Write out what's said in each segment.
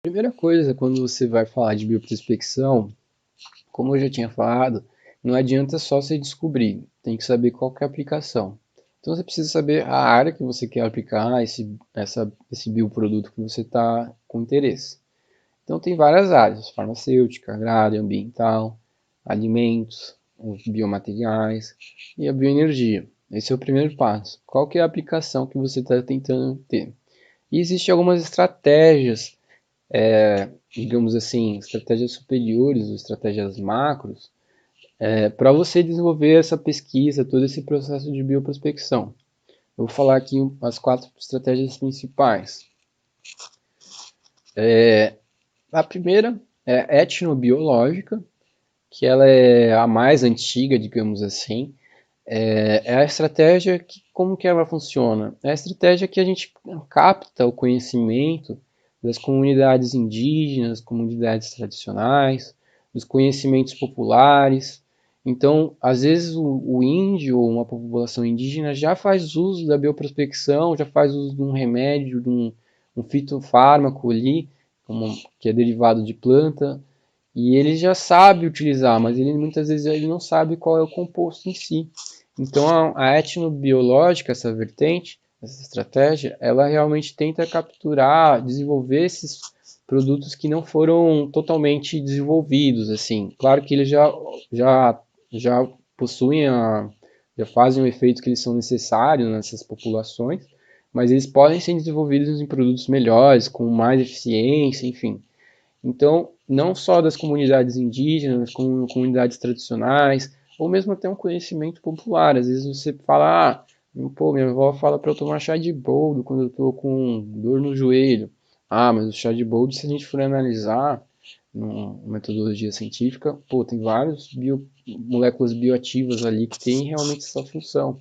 Primeira coisa, quando você vai falar de bioprospecção, como eu já tinha falado, não adianta só você descobrir, tem que saber qual que é a aplicação. Então você precisa saber a área que você quer aplicar esse bioproduto que você está com interesse. Então tem várias áreas, farmacêutica, agrária, ambiental, alimentos, os biomateriais e a bioenergia. Esse é o primeiro passo. Qual que é a aplicação que você está tentando ter? E existem algumas estratégias, digamos assim, estratégias superiores ou estratégias macros, para você desenvolver essa pesquisa, todo esse processo de bioprospecção. Eu vou falar aqui as 4 estratégias principais. A primeira é etnobiológica, que ela é a mais antiga, digamos assim. É a estratégia que, como que ela funciona? É a estratégia que a gente capta o conhecimento das comunidades indígenas, comunidades tradicionais, dos conhecimentos populares. Então, às vezes o índio ou uma população indígena já faz uso da bioprospecção, já faz uso de um remédio, de um fitofármaco ali, que é derivado de planta, e ele já sabe utilizar, mas ele muitas vezes ele não sabe qual é o composto em si. Então a etnobiológica, essa vertente, essa estratégia, ela realmente tenta capturar, desenvolver esses produtos que não foram totalmente desenvolvidos, assim. Claro que eles já possuem já fazem o efeito que eles são necessários nessas populações, mas eles podem ser desenvolvidos em produtos melhores, com mais eficiência, enfim. Então, não só das comunidades indígenas, como comunidades tradicionais, ou mesmo até um conhecimento popular. Às vezes você fala, pô, minha avó fala para eu tomar chá de boldo quando eu estou com dor no joelho. Ah, mas o chá de boldo, se a gente for analisar numa metodologia científica, pô, tem várias moléculas bioativas ali que têm realmente essa função.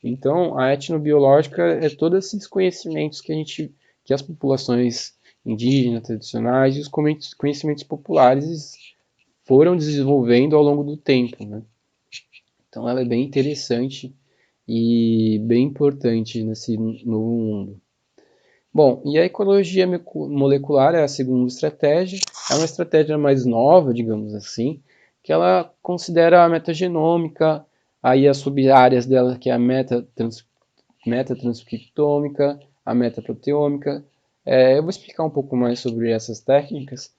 Então, a etnobiológica é todos esses conhecimentos que as populações indígenas, tradicionais e os conhecimentos populares foram desenvolvendo ao longo do tempo, né? Então, ela é bem interessante e bem importante nesse novo mundo. Bom, e a ecologia molecular é a segunda estratégia. É uma estratégia mais nova, digamos assim, que ela considera a metagenômica, aí as sub-áreas dela, que é a metatranscriptômica, a metaproteômica. Eu vou explicar um pouco mais sobre essas técnicas,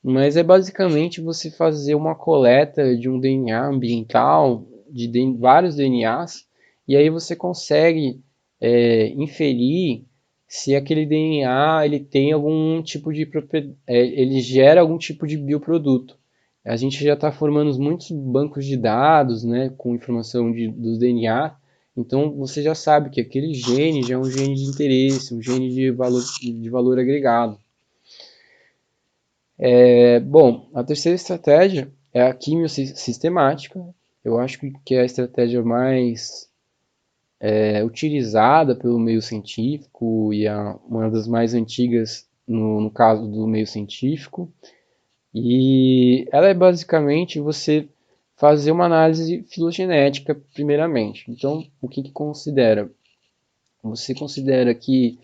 mas é basicamente você fazer uma coleta de um DNA ambiental, de vários DNAs, e aí você consegue inferir se aquele DNA ele tem algum tipo de ele gera algum tipo de bioproduto. A gente já está formando muitos bancos de dados, né, com informação dos DNA, então você já sabe que aquele gene já é um gene de interesse, um gene de valor agregado. Bom, a terceira estratégia é a quimiosistemática. Eu acho que é a estratégia mais utilizada pelo meio científico e uma das mais antigas no caso do meio científico. E ela é basicamente você fazer uma análise filogenética primeiramente. Então, o que considera? Você considera que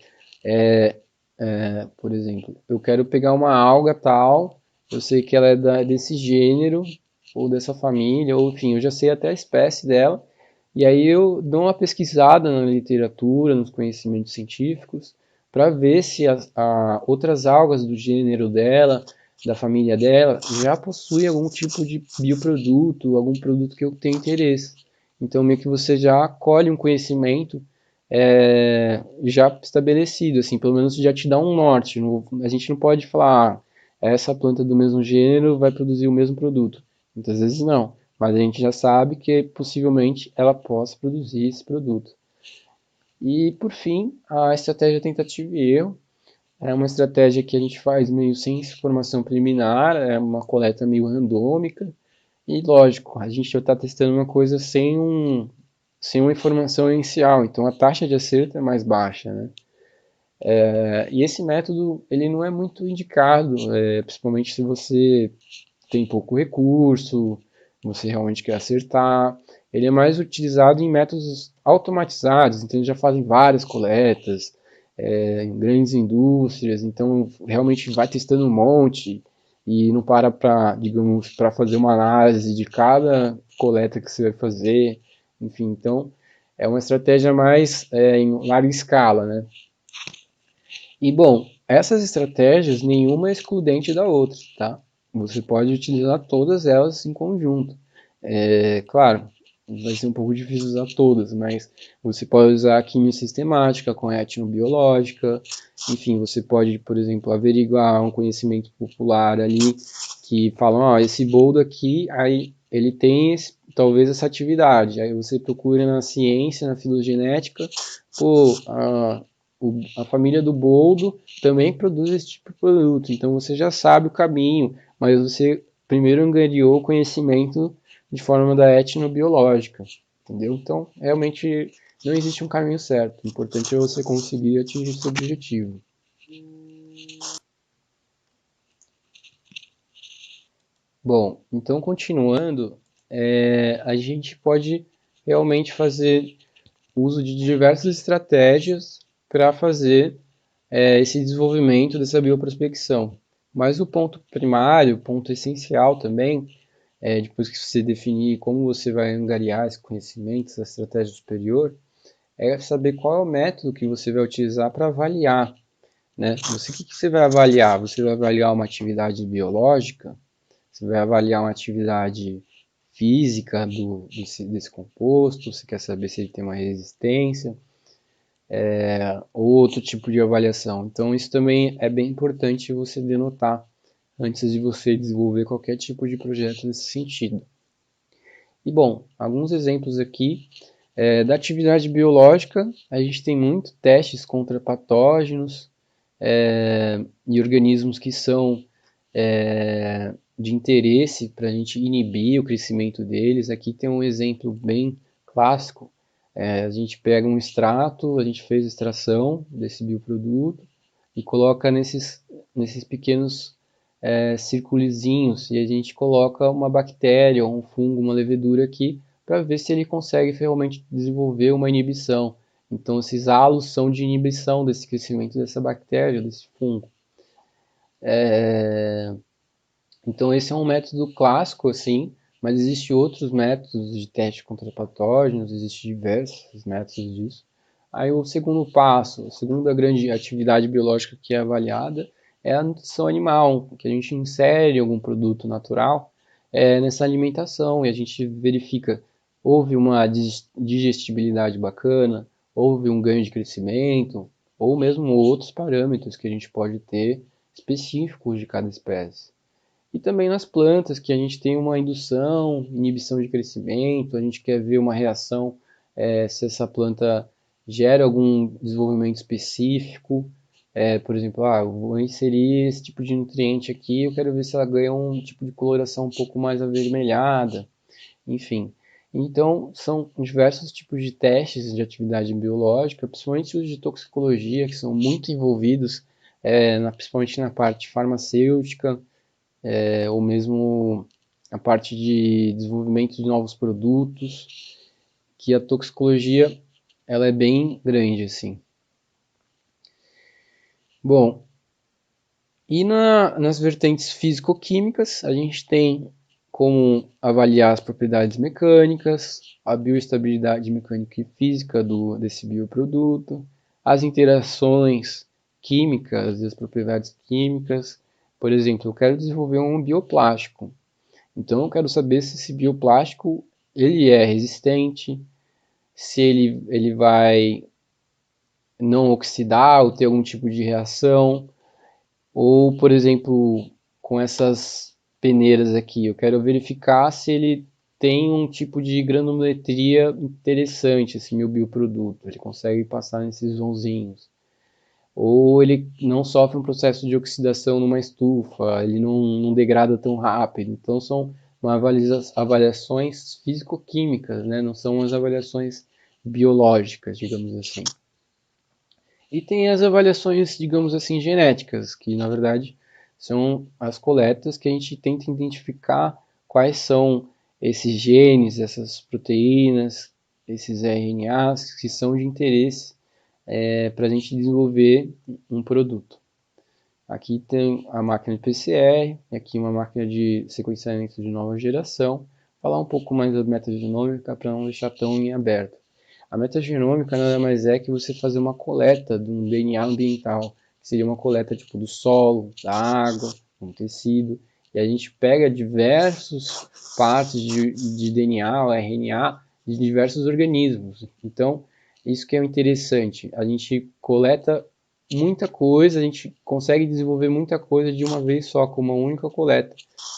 por exemplo, eu quero pegar uma alga tal, eu sei que ela é desse gênero, ou dessa família, ou enfim, eu já sei até a espécie dela, e aí eu dou uma pesquisada na literatura, nos conhecimentos científicos, para ver se outras algas do gênero dela, da família dela, já possuem algum tipo de bioproduto, algum produto que eu tenho interesse. Então, meio que você já colhe um conhecimento já estabelecido, assim, pelo menos já te dá um norte. A gente não pode falar, essa planta do mesmo gênero vai produzir o mesmo produto. Muitas vezes não, mas a gente já sabe que possivelmente ela possa produzir esse produto. E por fim, a estratégia tentativa e erro é uma estratégia que a gente faz meio sem informação preliminar, é uma coleta meio randômica. E lógico, a gente já está testando uma coisa sem uma informação inicial, então a taxa de acerto é mais baixa, né? E esse método ele não é muito indicado, principalmente se você tem pouco recurso, você realmente quer acertar. Ele é mais utilizado em métodos automatizados, então eles já fazem várias coletas, em grandes indústrias, então realmente vai testando um monte e não para, digamos, para fazer uma análise de cada coleta que você vai fazer, enfim, então é uma estratégia mais em larga escala, né? E bom, essas estratégias nenhuma é excludente da outra, tá? Você pode utilizar todas elas em conjunto. Claro, vai ser um pouco difícil usar todas, mas você pode usar a química sistemática com a etnobiológica, enfim, você pode, por exemplo, averiguar um conhecimento popular ali que falam, ó, esse boldo aqui, aí ele tem talvez essa atividade, aí você procura na ciência, na filogenética, pô, a família do boldo também produz esse tipo de produto, então você já sabe o caminho, mas você primeiro angariou o conhecimento de forma da etnobiológica, entendeu? Então, realmente não existe um caminho certo. O importante é você conseguir atingir seu objetivo. Bom, então continuando, a gente pode realmente fazer uso de diversas estratégias para fazer esse desenvolvimento dessa bioprospecção. Mas o ponto primário, o ponto essencial também, depois que você definir como você vai angariar esse conhecimento, essa estratégia superior, é saber qual é o método que você vai utilizar para avaliar, né? O que você vai avaliar? Você vai avaliar uma atividade biológica? Você vai avaliar uma atividade física desse composto? Você quer saber se ele tem uma resistência? Ou outro tipo de avaliação. Então, isso também é bem importante você denotar antes de você desenvolver qualquer tipo de projeto nesse sentido. E bom, alguns exemplos aqui da atividade biológica, a gente tem muito testes contra patógenos e organismos que são de interesse para a gente inibir o crescimento deles. Aqui tem um exemplo bem clássico. A gente pega um extrato, a gente fez a extração desse bioproduto e coloca nesses pequenos circulizinhos e a gente coloca uma bactéria, um fungo, uma levedura aqui para ver se ele consegue realmente desenvolver uma inibição. Então, esses halos são de inibição desse crescimento dessa bactéria, desse fungo. Então, esse é um método clássico, assim, mas existem outros métodos de teste contra patógenos, existem diversos métodos disso. Aí, o segundo passo, a segunda grande atividade biológica que é avaliada é a nutrição animal, que a gente insere algum produto natural nessa alimentação e a gente verifica, houve uma digestibilidade bacana, houve um ganho de crescimento, ou mesmo outros parâmetros que a gente pode ter específicos de cada espécie. E também nas plantas, que a gente tem uma indução, inibição de crescimento, a gente quer ver uma reação, se essa planta gera algum desenvolvimento específico. Por exemplo, eu vou inserir esse tipo de nutriente aqui, eu quero ver se ela ganha um tipo de coloração um pouco mais avermelhada, enfim. Então, são diversos tipos de testes de atividade biológica, principalmente os de toxicologia, que são muito envolvidos, principalmente na parte farmacêutica, ou mesmo a parte de desenvolvimento de novos produtos, que a toxicologia ela é bem grande assim. Bom, e nas vertentes físico-químicas, a gente tem como avaliar as propriedades mecânicas, a bioestabilidade mecânica e física desse bioproduto, as interações químicas e as propriedades químicas. Por exemplo, eu quero desenvolver um bioplástico. Então eu quero saber se esse bioplástico ele é resistente, se ele vai não oxidar ou ter algum tipo de reação, ou, por exemplo, com essas peneiras aqui, eu quero verificar se ele tem um tipo de granulometria interessante, esse meu bioproduto, ele consegue passar nesses vãozinhos. Ou ele não sofre um processo de oxidação numa estufa, ele não degrada tão rápido. Então são avaliações físico-químicas, né? Não são as avaliações biológicas, digamos assim. E tem as avaliações, digamos assim, genéticas, que na verdade são as coletas que a gente tenta identificar quais são esses genes, essas proteínas, esses RNAs que são de interesse para a gente desenvolver um produto. Aqui tem a máquina de PCR, aqui uma máquina de sequenciamento de nova geração. Falar um pouco mais da metagenômica para não deixar tão em aberto. A metagenômica nada mais é que você fazer uma coleta de um DNA ambiental, que seria uma coleta tipo do solo, da água, um tecido, e a gente pega diversas partes de DNA ou RNA de diversos organismos. Então, isso que é interessante, a gente coleta muita coisa, a gente consegue desenvolver muita coisa de uma vez só, com uma única coleta.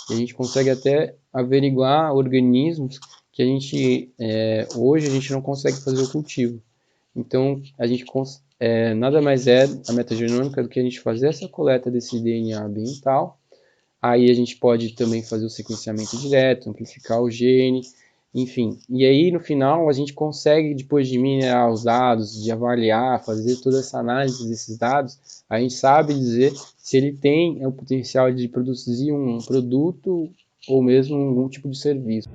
E a gente consegue até averiguar organismos que a gente, hoje a gente não consegue fazer o cultivo. Então, a gente nada mais é a metagenômica do que a gente fazer essa coleta desse DNA ambiental. Aí a gente pode também fazer o sequenciamento direto, amplificar o gene, enfim. E aí, no final, a gente consegue, depois de minerar os dados, de avaliar, fazer toda essa análise desses dados, a gente sabe dizer se ele tem o potencial de produzir um produto ou mesmo algum tipo de serviço.